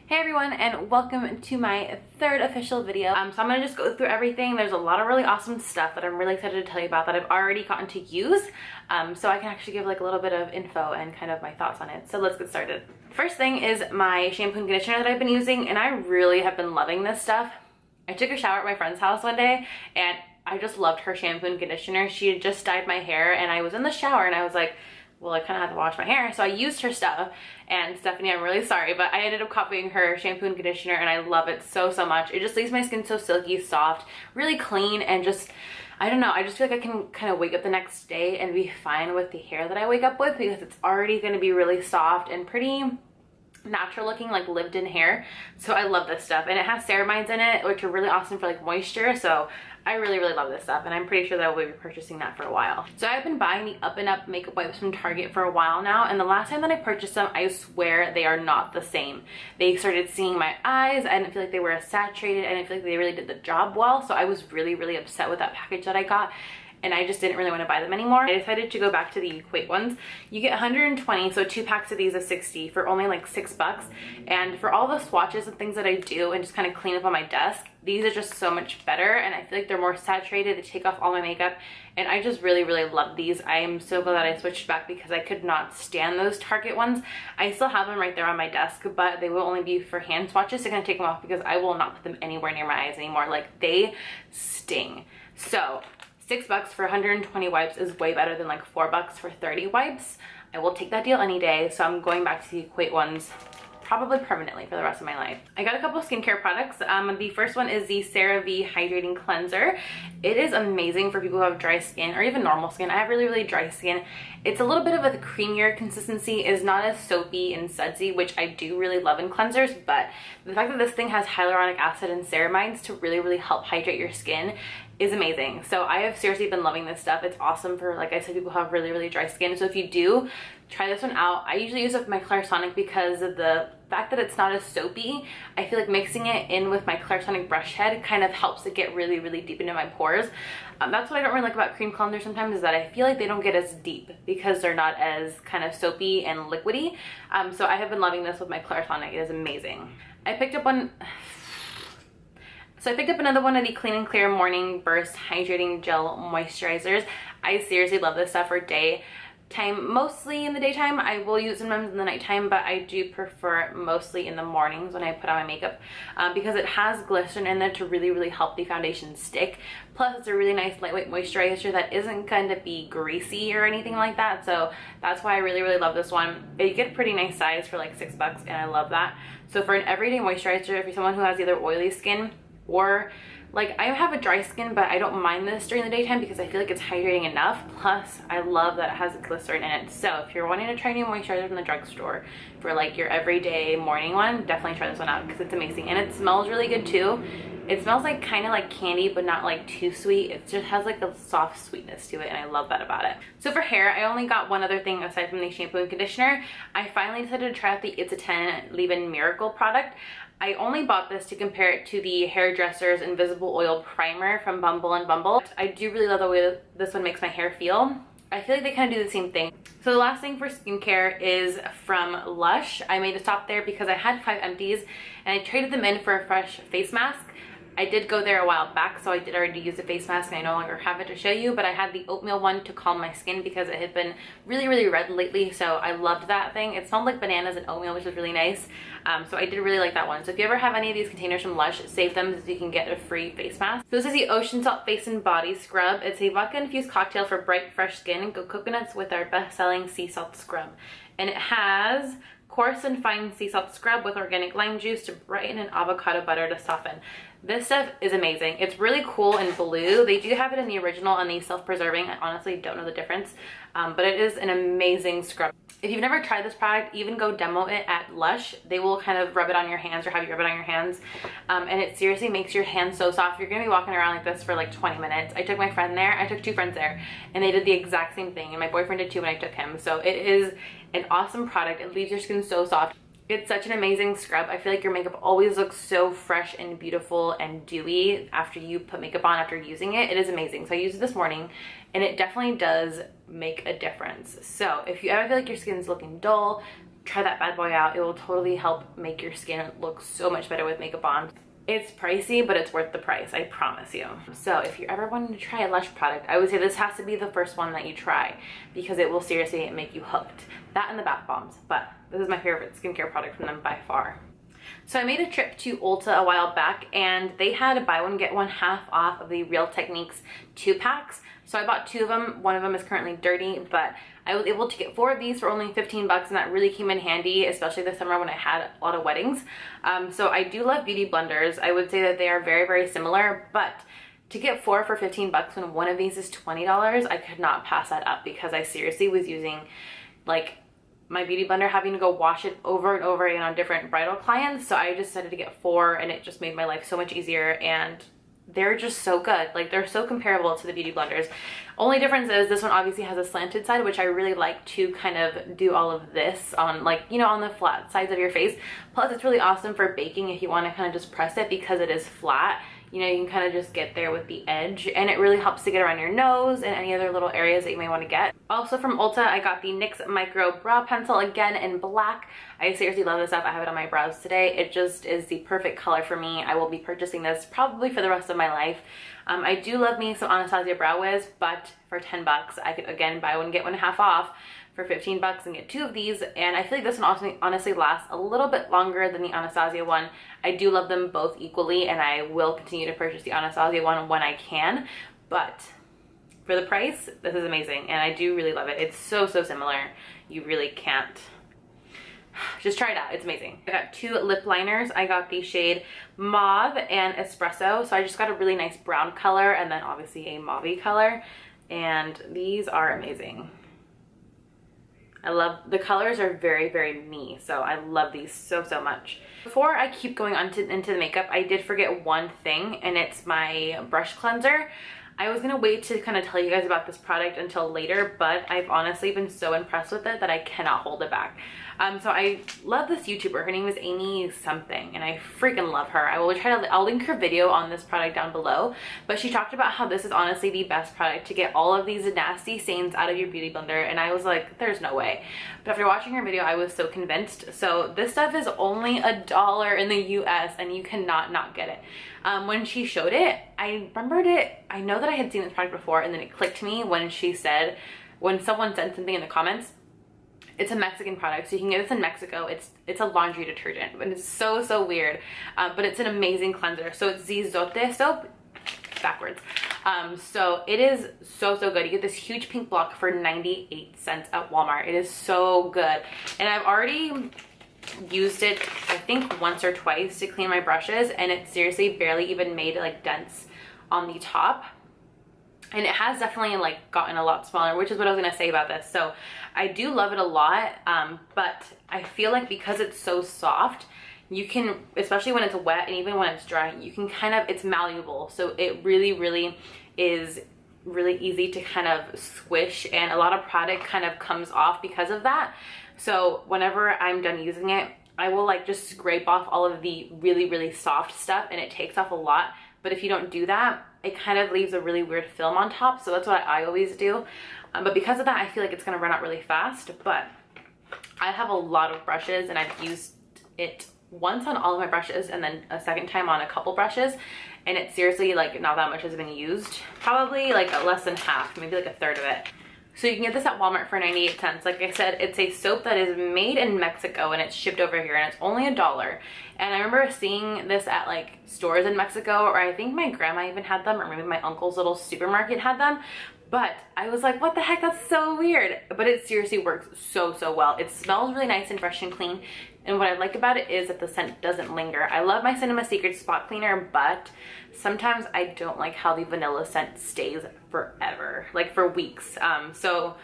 Hey everyone, and welcome to my third official video. So I'm gonna just go through everything. There's a lot of really awesome stuff that I'm really excited to tell you about that I've already gotten to use. So I can actually give like a little bit of info and kind of my thoughts on it. So let's get started. First thing is my shampoo and conditioner that I've been using, and I really have been loving this stuff. I took a shower at my friend's house one day and I just loved her shampoo and conditioner. She had just dyed my hair and I was in the shower and I was like, well, I kind of had to wash my hair, so I used her stuff. And Stephanie, I'm really sorry, but I ended up copying her shampoo and conditioner and I love it so much. It just leaves my skin so silky, soft, really clean, and just, I don't know, I just feel like I can kind of wake up the next day and be fine with the hair that I wake up with, because it's already going to be really soft and pretty natural looking, like lived in hair. So I love this stuff, and it has ceramides in it, which are really awesome for like moisture. So I really love this stuff, and I'm pretty sure that I will be purchasing that for a while. So I've been buying the Up and Up makeup wipes from Target for a while now, and the last time that I purchased them, I swear they are not the same. They started seeing my eyes. I didn't feel like they were as saturated. I didn't feel like they really did the job well, so I was really upset with that package that I got, and I just didn't really want to buy them anymore. I decided to go back to the Equate ones. You get 120, so 2 packs of these of 60 for only like $6. And for all the swatches and things that I do and just kind of clean up on my desk, these are just so much better, and I feel like they're more saturated. They take off all my makeup, and I just really love these. I am so glad that I switched back, because I could not stand those Target ones. I still have them right there on my desk, but they will only be for hand swatches. So I'm gonna take them off because I will not put them anywhere near my eyes anymore. Like, they sting. So $6 for 120 wipes is way better than like $4 for 30 wipes. I will take that deal any day. So I'm going back to the Equate ones probably permanently for the rest of my life. I got a couple of skincare products. The first one is the CeraVe Hydrating Cleanser. It is amazing for people who have dry skin or even normal skin. I have really dry skin. It's a little bit of a creamier consistency. It's not as soapy and sudsy, which I do really love in cleansers, but the fact that this thing has hyaluronic acid and ceramides to really help hydrate your skin is amazing. So I have seriously been loving this stuff. It's awesome for, like I said, people who have really dry skin. So if you do, try this one out. I usually use it with my Clarisonic because of the fact that it's not as soapy. I feel like mixing it in with my Clarisonic brush head kind of helps it get really deep into my pores. That's what I don't really like about cream cleansers sometimes, is that I feel like they don't get as deep because they're not as kind of soapy and liquidy. So I have been loving this with my Clarisonic. It is amazing. I picked up another one of the Clean and Clear Morning Burst Hydrating Gel Moisturizers. I seriously love this stuff for daytime, mostly in the daytime. I will use it sometimes in the nighttime, but I do prefer it mostly in the mornings when I put on my makeup, because it has glycerin in there to really help the foundation stick. Plus, it's a really nice lightweight moisturizer that isn't going to be greasy or anything like that. So that's why I really love this one. You get a pretty nice size for like $6, and I love that. So for an everyday moisturizer, if you're someone who has either oily skin, or like I have a dry skin, but I don't mind this during the daytime because I feel like it's hydrating enough. Plus, I love that it has glycerin in it. So if you're wanting to try new moisturizer from the drugstore for like your everyday morning one, definitely try this one out because it's amazing. And it smells really good too. It smells like kind of like candy, but not like too sweet. It just has like a soft sweetness to it, and I love that about it. So for hair, I only got one other thing aside from the shampoo and conditioner. I finally decided to try out the It's a 10 Leave-In Miracle product. I only bought this to compare it to the Hairdresser's Invisible Oil Primer from Bumble and Bumble. I do really love the way this one makes my hair feel. I feel like they kind of do the same thing. So the last thing for skincare is from Lush. I made a stop there because I had 5 empties and I traded them in for a fresh face mask. I did go there a while back, so I did already use the face mask, and I no longer have it to show you, but I had the oatmeal one to calm my skin because it had been really red lately, so I loved that thing. It smelled like bananas and oatmeal, which was really nice. So I did really like that one. So if you ever have any of these containers from Lush, save them so you can get a free face mask. So this is the Ocean Salt Face and Body Scrub. It's a vodka-infused cocktail for bright, fresh skin. Go coconuts with our best-selling sea salt scrub. And it has coarse and fine sea salt scrub with organic lime juice to brighten and avocado butter to soften. This stuff is amazing. It's really cool in blue. They do have it in the original and the self-preserving. I honestly don't know the difference, but it is an amazing scrub. If you've never tried this product, even go demo it at Lush. They will kind of rub it on your hands or have you rub it on your hands, and it seriously makes your hands so soft. You're gonna be walking around like this for like 20 minutes. I took my friend there. I took 2 friends there, and they did the exact same thing, and my boyfriend did too when I took him. So it is an awesome product. It leaves your skin so soft. It's such an amazing scrub. I feel like your makeup always looks so fresh and beautiful and dewy after you put makeup on after using it. It is amazing. So I used it this morning, and it definitely does make a difference. So if you ever feel like your skin's looking dull, try that bad boy out. It will totally help make your skin look so much better with makeup on. It's pricey, but it's worth the price, I promise you. So if you're ever wanting to try a Lush product, I would say this has to be the first one that you try because it will seriously make you hooked. That and the bath bombs, but this is my favorite skincare product from them by far. So I made a trip to Ulta a while back and they had a buy one get one half off of the Real Techniques 2-packs. So I bought 2 of them. One of them is currently dirty, but I was able to get 4 of these for only 15 bucks, and that really came in handy, especially this summer when I had a lot of weddings. So I do love beauty blenders. I would say that they are very, very similar, but to get 4 for 15 bucks when one of these is $20, I could not pass that up because I seriously was using like my beauty blender, having to go wash it over and over again on different bridal clients. So I just decided to get 4 and it just made my life so much easier, and they're just so good. Like, they're so comparable to the beauty blenders. Only difference is this one obviously has a slanted side, which I really like to kind of do all of this on, like, you know, on the flat sides of your face. Plus it's really awesome for baking if you want to kind of just press it because it is flat. You know, you can kind of just get there with the edge, and it really helps to get around your nose and any other little areas that you may want to get. Also from Ulta, I got the NYX Micro Brow Pencil, again in black. I seriously love this stuff. I have it on my brows today. It just is the perfect color for me. I will be purchasing this probably for the rest of my life. I do love me some Anastasia Brow Wiz, but for 10 bucks, I could again buy one, get one half off for 15 bucks and get 2 of these. And I feel like this one also honestly lasts a little bit longer than the Anastasia one. I do love them both equally, and I will continue to purchase the Anastasia one when I can. But for the price, this is amazing, and I do really love it. It's so, so similar. You really can't. Just try it out. It's amazing. I got 2 lip liners. I got the shade Mauve and Espresso. So I just got a really nice brown color and then obviously a mauve color. And these are amazing. I love, the colors are very, very me. So I love these so, so much. Before I keep going on into the makeup, I did forget one thing, and it's my brush cleanser. I was gonna wait to kind of tell you guys about this product until later, but I've honestly been so impressed with it that I cannot hold it back. So I love this YouTuber. Her name is Amy something, and I freaking love her. I'll link her video on this product down below, but she talked about how this is honestly the best product to get all of these nasty stains out of your beauty blender, and I was like, there's no way. But after watching her video, I was so convinced. So this stuff is only $1 in the US, and you cannot not get it. When she showed it, I remembered it. I know that I had seen this product before, and then it clicked to me when someone said something in the comments. It's a Mexican product, so you can get this in Mexico. It's a laundry detergent, and it's so, so weird, but it's an amazing cleanser. So it's Zizote soap, backwards. So it is so, so good. You get this huge pink block for 98 cents at Walmart. It is so good, and I've already used it, I think, once or twice to clean my brushes, and it seriously barely even made like dents on the top. And it has definitely like gotten a lot smaller, which is what I was gonna say about this. So I do love it a lot, but I feel like because it's so soft, you can, especially when it's wet and even when it's dry, you can kind of, it's malleable. So it really, really is really easy to kind of squish, and a lot of product kind of comes off because of that. So whenever I'm done using it, I will like just scrape off all of the really, really soft stuff, and it takes off a lot. But if you don't do that, it kind of leaves a really weird film on top. So that's what I always do. But because of that, I feel like it's gonna run out really fast. But I have a lot of brushes, and I've used it once on all of my brushes and then a second time on a couple brushes. And it's seriously like not that much has been used. Probably like less than half, maybe like a third of it. So you can get this at Walmart for 98 cents. Like I said, it's a soap that is made in Mexico and it's shipped over here, and it's only $1. And I remember seeing this at like stores in Mexico, or I think my grandma even had them, or maybe my uncle's little supermarket had them. But I was like, what the heck, that's so weird. But it seriously works so, so well. It smells really nice and fresh and clean. And what I like about it is that the scent doesn't linger. I love my Cinema Secret spot cleaner, but sometimes I don't like how the vanilla scent stays forever, like for weeks. So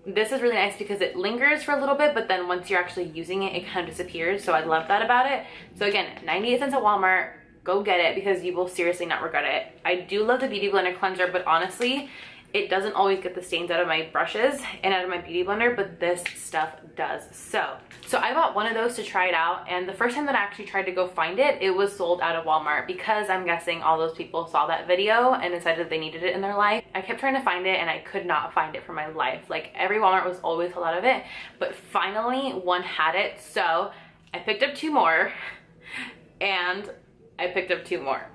this is really nice because it lingers for a little bit, but then once you're actually using it, it kind of disappears. So I love that about it. So again, 98 cents at Walmart. Go get it because you will seriously not regret it. I do love the Beauty Blender cleanser, but honestly, it doesn't always get the stains out of my brushes and out of my beauty blender, but this stuff does. So I bought one of those to try it out, and the first time that I actually tried to go find it, it was sold out of Walmart, because I'm guessing all those people saw that video and decided they needed it in their life. I kept trying to find it and I could not find it for my life. Like, every Walmart was always sold out of it, but finally one had it. So I picked up 2 more, and I picked up 2 more.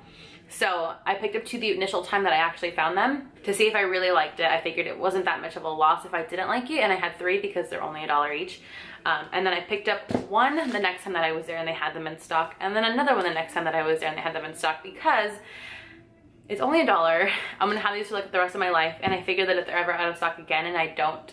So I picked up 2 the initial time that I actually found them to see if I really liked it. I figured it wasn't that much of a loss if I didn't like it, and I had 3 because they're only $1 each. And then I picked up 1 the next time that I was there and they had them in stock, and then another one the next time that I was there and they had them in stock, because it's only $1. I'm gonna have these for like the rest of my life, and I figured that if they're ever out of stock again and I don't,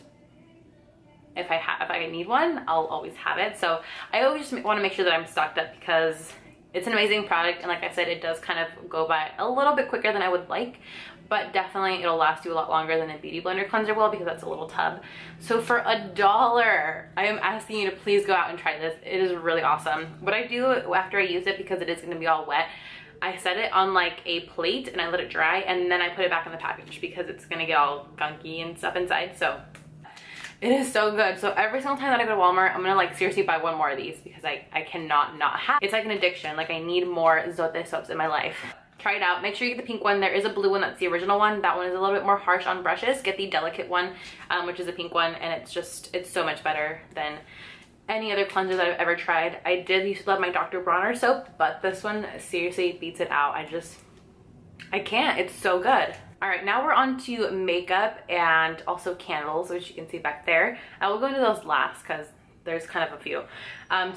if I need one, I'll always have it. So I always just want to make sure that I'm stocked up, because it's an amazing product, and like I said, it does kind of go by a little bit quicker than I would like, but definitely it'll last you a lot longer than a beauty blender cleanser will, because that's a little tub. So for $1, I am asking you to please go out and try this. It is really awesome. What I do after I use it, because it is going to be all wet, I set it on like a plate and I let it dry, and then I put it back in the package, because it's going to get all gunky and stuff inside. So it is so good. So every single time that I go to Walmart, I'm gonna like seriously buy 1 more of these, because I cannot not have. It's like an addiction. Like, I need more Zote soaps in my life. Try it out. Make sure you get the pink one. There is a blue one, that's the original one. That one is a little bit more harsh on brushes. Get the delicate one, which is a pink one, and it's so much better than any other cleanser that I've ever tried. I did used to love my Dr. Bronner soap, but this one seriously beats it out. I can't. It's so good. All right, now we're on to makeup and also candles, which you can see back there. I will go into those last, because there's kind of a few.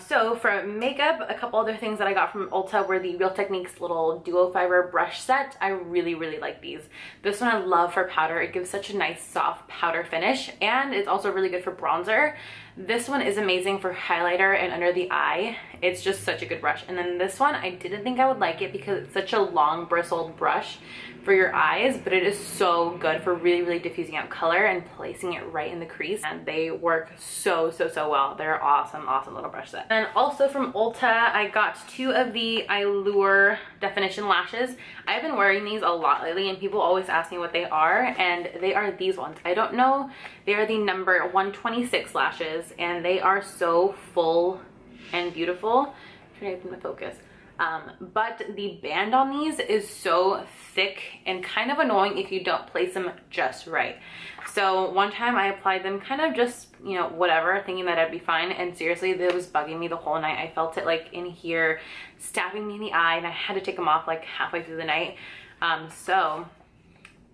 So for makeup, a couple other things that I got from Ulta were the Real Techniques little duo fiber brush set. I really, really like these. This one I love for powder. It gives such a nice soft powder finish, and it's also really good for bronzer. This one is amazing for highlighter and under the eye. It's just such a good brush. And then this one, I didn't think I would like it because it's such a long bristled brush for your eyes, but it is so good for really, really diffusing out color and placing it right in the crease. And they work so, so, so well. They're awesome, awesome little brush set. And also from Ulta, I got 2 of the Eyeliner definition lashes. I've been wearing these a lot lately, and people always ask me what they are, and they are these ones. I don't know. They are the number 126 lashes, and they are so full and beautiful. I'm trying to get them to focus. But the band on these is so thick and kind of annoying if you don't place them just right. So one time I applied them kind of just, you know, whatever, thinking that I'd be fine, and seriously, it was bugging me the whole night. I felt it like in here, stabbing me in the eye, and I had to take them off like halfway through the night. So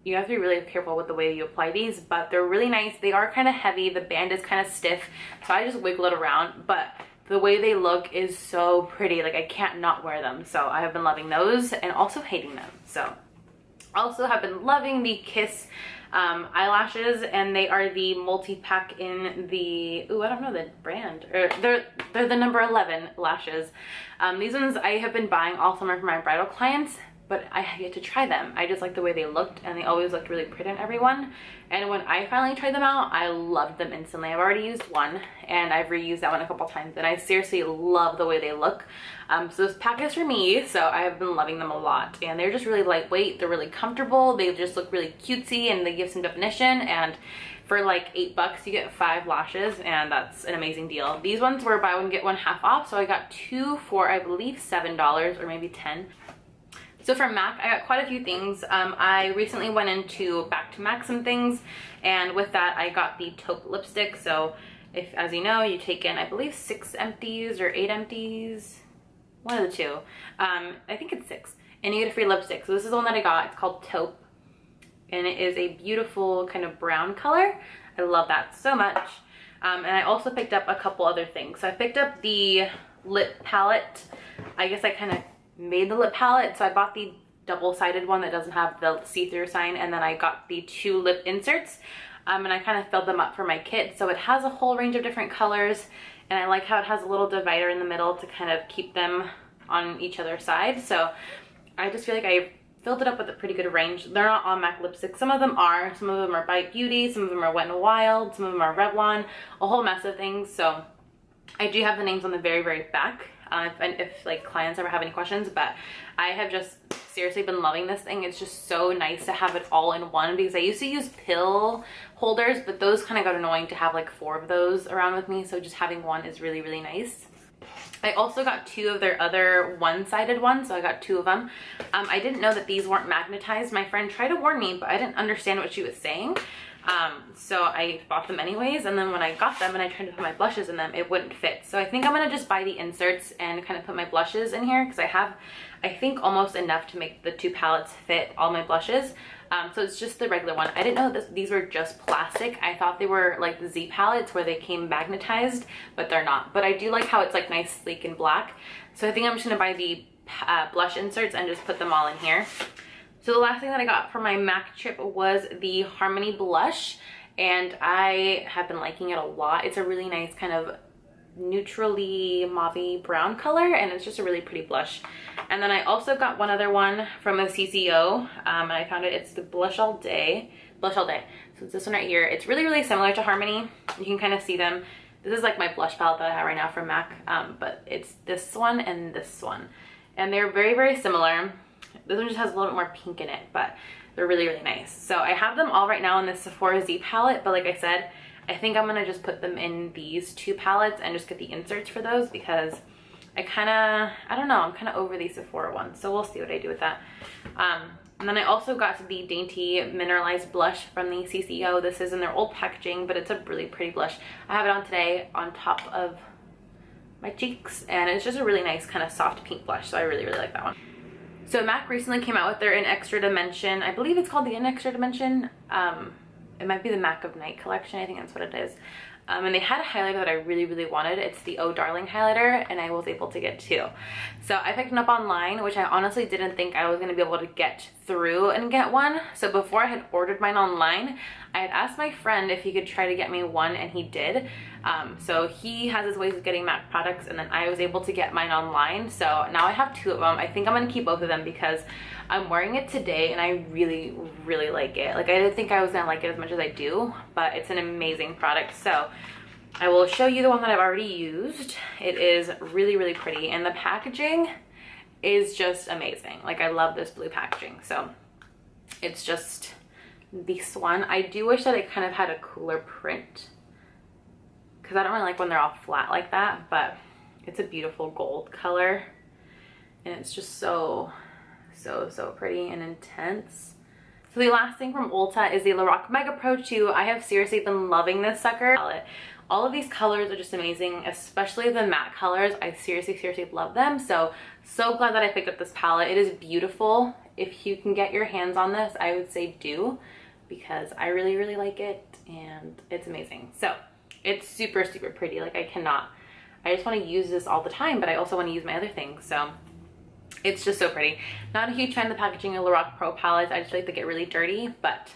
you have to be really careful with the way you apply these, but they're really nice. They are kind of heavy. The band is kind of stiff, so I just wiggle it around, but the way they look is so pretty. Like, I can't not wear them. So I have been loving those and also hating them. So also have been loving the Kiss eyelashes, and they are the multi-pack in the, ooh, I don't know the brand, or they're the number 11 lashes. These ones I have been buying all summer for my bridal clients, but I have yet to try them. I just like the way they looked, and they always looked really pretty on everyone. And when I finally tried them out, I loved them instantly. I've already used one, and I've reused that one a couple times, and I seriously love the way they look. So this pack is for me, so I have been loving them a lot. And they're just really lightweight, they're really comfortable, they just look really cutesy, and they give some definition. And for like $8 you get 5 lashes, and that's an amazing deal. These ones were buy one get one half off, so I got 2 for I believe $7 or maybe 10. So from MAC, I got quite a few things. I recently went into Back to MAC some things, and with that I got the taupe lipstick. So if, as you know, you take in I believe 6 empties or 8 empties, one of the two. I think it's 6, and you get a free lipstick. So this is the one that I got. It's called Taupe, and it is a beautiful kind of brown color. I love that so much. And I also picked up a couple other things. So I picked up the lip palette. I guess I kind of made the lip palette, so I bought the double-sided one that doesn't have the see-through sign, and then I got the 2 lip inserts, and I kind of filled them up for my kit. So it has a whole range of different colors, and I like how it has a little divider in the middle to kind of keep them on each other's side. So I just feel like I filled it up with a pretty good range. They're not all MAC lipsticks. Some of them are Bite Beauty, some of them are Wet n Wild, some of them are Revlon, a whole mess of things. So I do have the names on the very, very back. If like clients ever have any questions, but I have just seriously been loving this thing. It's just so nice to have it all in one, because I used to use pill holders, but those kind of got annoying to have like 4 of those around with me. So just having one is really, really nice. I also got 2 of their other one-sided ones, so I got 2 of them. I didn't know that these weren't magnetized. My friend tried to warn me, but I didn't understand what she was saying. So I bought them anyways, and then when I got them and I tried to put my blushes in them, it wouldn't fit. So I think I'm gonna just buy the inserts and kind of put my blushes in here, because I have, I think, almost enough to make the 2 palettes fit all my blushes. So it's just the regular one. I didn't know that these were just plastic. I thought they were like the Z palettes where they came magnetized, but they're not. But I do like how it's like nice, sleek, and black. So I think I'm just gonna buy the blush inserts and just put them all in here. So the last thing that I got for my MAC trip was the Harmony blush, and I have been liking it a lot. It's a really nice kind of neutrally mauve brown color, and it's just a really pretty blush. And then I also got one other one from a CCO, and I found it's the Blush All Day. So it's this one right here. It's really, really similar to Harmony. You can kind of see them. This is like my blush palette that I have right now from MAC, but it's this one and this one, and they're very, very similar. This one just has a little bit more pink in it, but they're really, really nice. So I have them all right now in this Sephora Z palette, but like I said, I think I'm gonna just put them in these 2 palettes and just get the inserts for those, because I don't know, I'm kind of over these Sephora ones, so we'll see what I do with that. And then I also got the Dainty Mineralized Blush from the CCO. This is in their old packaging, but it's a really pretty blush. I have it on today on top of my cheeks, and it's just a really nice kind of soft pink blush, so I really, really like that one. So MAC recently came out with their In Extra Dimension. I believe it's called the In Extra Dimension. It might be the MAC of Night collection. I think that's what it is. And they had a highlighter that I really, really wanted. It's the Oh Darling highlighter, and I was able to get 2. So I picked it up online, which I honestly didn't think I was going to be able to get through and get one. So before I had ordered mine online, I had asked my friend if he could try to get me one, and he did. So he has his ways of getting MAC products, and then I was able to get mine online. So now I have 2 of them. I think I'm going to keep both of them because I'm wearing it today and I really, really like it. Like, I didn't think I was going to like it as much as I do, but it's an amazing product. So I will show you the one that I've already used. It is really, really pretty, and the packaging is just amazing. Like, I love this blue packaging. So it's just this one. I do wish that it kind of had a cooler print, because I don't really like when they're all flat like that, but it's a beautiful gold color, and it's just so pretty and intense. So the last thing from Ulta is the Lorac Mega Pro 2. I have seriously been loving this sucker. All of these colors are just amazing, especially the matte colors. I seriously love them. So glad that I picked up this palette. It is beautiful. If you can get your hands on this, I would say do, because I really, really like it, and it's amazing. So it's super pretty. Like, I just want to use this all the time, but I also want to use my other things. So it's just so pretty. Not a huge fan of the packaging of Lorac Pro palettes. I just like they get really dirty, but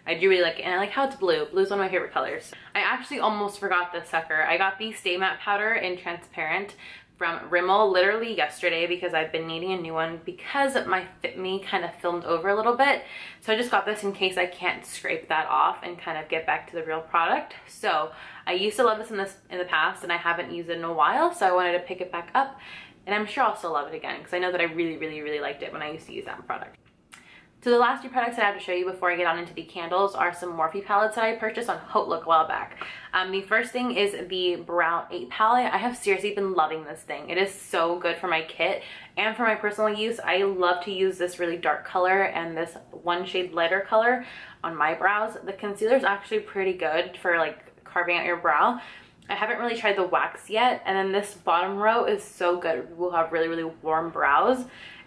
I do really like it, and I like how it's blue. Blue is one of my favorite colors. I actually almost forgot this sucker. I got the Stay Matte Powder in Transparent from Rimmel literally yesterday, because I've been needing a new one because my Fit Me kind of filmed over a little bit. So I just got this in case I can't scrape that off and kind of get back to the real product. So I used to love this in the past, and I haven't used it in a while, so I wanted to pick it back up, and I'm sure I'll still love it again, because I know that I really liked it when I used to use that product. So the last 2 products that I have to show you before I get on into the candles are some Morphe palettes that I purchased on Haute Look a while back. The first thing is the Brow 8 palette. I have seriously been loving this thing. It is so good for my kit and for my personal use. I love to use this really dark color and this one shade lighter color on my brows. The concealer is actually pretty good for like carving out your brow. I haven't really tried the wax yet, and then this bottom row is so good. We'll have really warm brows.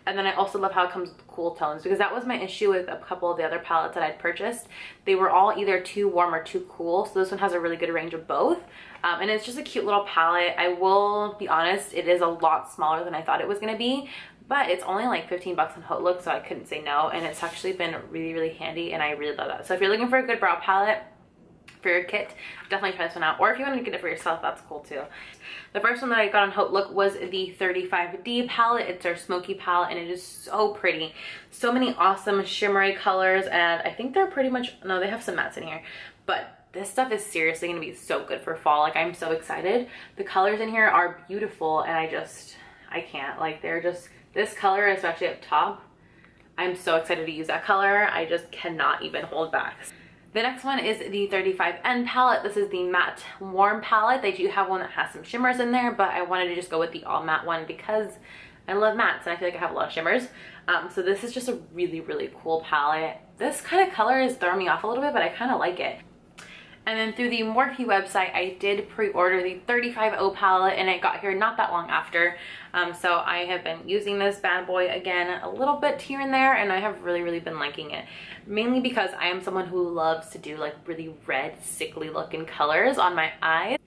And then I also love how it comes with cool tones, because that was my issue with a couple of the other palettes that I'd purchased. They were all either too warm or too cool, so this one has a really good range of both. And it's just a cute little palette. I will be honest, it is a lot smaller than I thought it was going to be, but it's only like 15 bucks on Haute Look, so I couldn't say no, and it's actually been really handy, and I really love that. So if you're looking for a good brow palette for your kit, definitely try this one out, or if you want to get it for yourself, that's cool too. The first one that I got on Haute Look was the 35D palette. It's their smoky palette, and it is so pretty. So many awesome shimmery colors, and I think they're pretty much, no, they have some mattes in here, but this stuff is seriously going to be so good for fall. Like, I'm so excited. The colors in here are beautiful, and I can't, like, they're just, this color, especially up top, I'm so excited to use that color. I just cannot even hold back. The next one is the 35N palette. This is the matte warm palette. They do have one that has some shimmers in there, but I wanted to just go with the all matte one because I love mattes and I feel like I have a lot of shimmers. So this is just a really, really cool palette. This kind of color is throwing me off a little bit, but I kind of like it. And then through the Morphe website, I did pre-order the 35O palette and it got here not that long after. So I have been using this bad boy again a little bit here and there, and I have really, really been liking it. Mainly because I am someone who loves to do like really red, sickly looking colors on my eyes.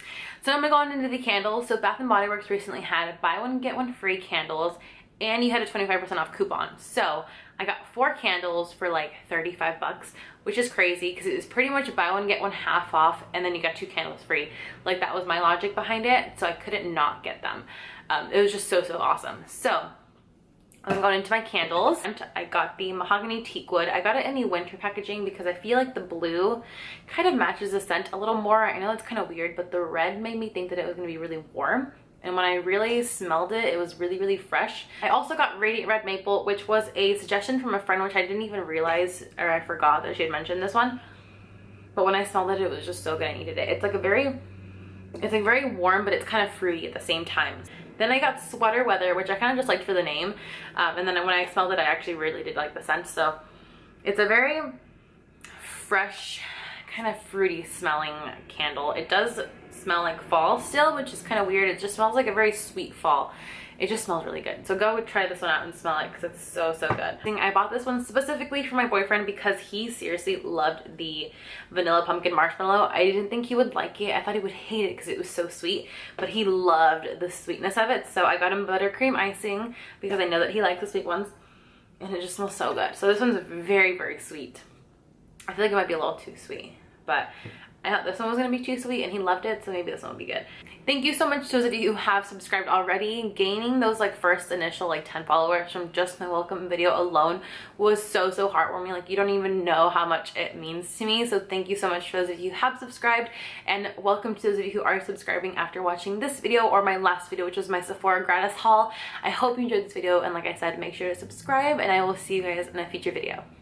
So I'm gonna go on into the candles. So Bath & Body Works recently had buy one, get one free candles, and you had a 25% off coupon. So I got 4 candles for like 35 bucks, which is crazy because it was pretty much buy one, get one half off, and then you got 2 candles free. Like that was my logic behind it, so I couldn't not get them. It was just so, so awesome. So I'm going into my candles. I got the mahogany teakwood. I got it in the winter packaging because I feel like the blue kind of matches the scent a little more. I know it's kind of weird, but the red made me think that it was going to be really warm. And when I really smelled it, it was really, really fresh. I also got Radiant Red Maple, which was a suggestion from a friend, which I didn't even realize, or I forgot that she had mentioned this one. But when I smelled it, it was just so good. I needed it. It's like very warm, but it's kind of fruity at the same time. Then I got Sweater Weather, which I kind of just liked for the name. And then when I smelled it, I actually really did like the scent. So it's a very fresh, kind of fruity smelling candle. It does smell like fall still, which is kind of weird. It just smells like a very sweet fall. It just smells really good. So go try this one out and smell it because it's so, so good. I bought this one specifically for my boyfriend because he seriously loved the vanilla pumpkin marshmallow. I didn't think he would like it. I thought he would hate it because it was so sweet, but he loved the sweetness of it. So I got him buttercream icing because I know that he likes the sweet ones, and it just smells so good. So this one's very, very sweet. I feel like it might be a little too sweet, but I thought this one was going to be too sweet and he loved it, so maybe this one will be good. Thank you so much to those of you who have subscribed already. Gaining those like first initial like 10 followers from just my welcome video alone was so, so heartwarming. Like you don't even know how much it means to me. So thank you so much to those of you who have subscribed, and welcome to those of you who are subscribing after watching this video or my last video, which was my Sephora gratis haul. I hope you enjoyed this video, and like I said, make sure to subscribe, and I will see you guys in a future video.